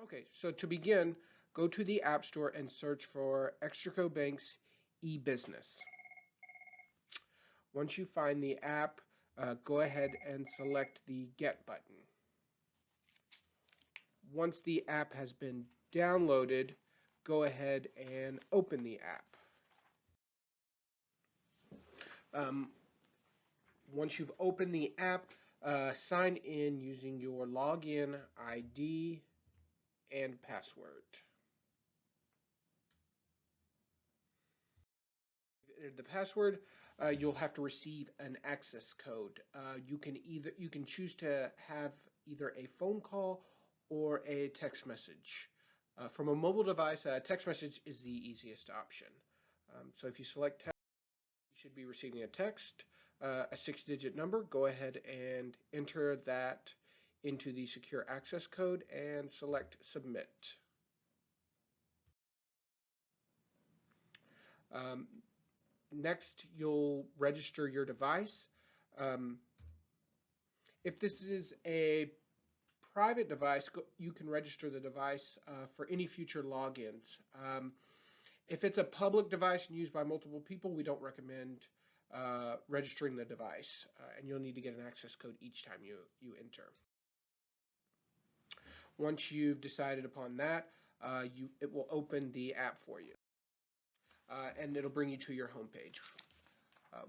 Okay, so to begin, go to the App Store and search for Extraco Bank's e-business. Once you find the app, go ahead and select the Get button. Once the app has been downloaded, go ahead and open the app. Once you've opened the app, sign in using your login ID and password. The password, you'll have to receive an access code. You can choose to have either a phone call or a text message. From a mobile device, a text message is the easiest option. So if you select text, you should be receiving a text, a 6-digit number. Go ahead and enter that into the secure access code and select Submit. Next, you'll register your device. If this is a private device, you can register the device for any future logins. If it's a public device and used by multiple people, we don't recommend registering the device, and you'll need to get an access code each time you enter. Once you've decided upon that, it will open the app for you, and it'll bring you to your home page,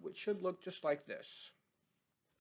which should look just like this.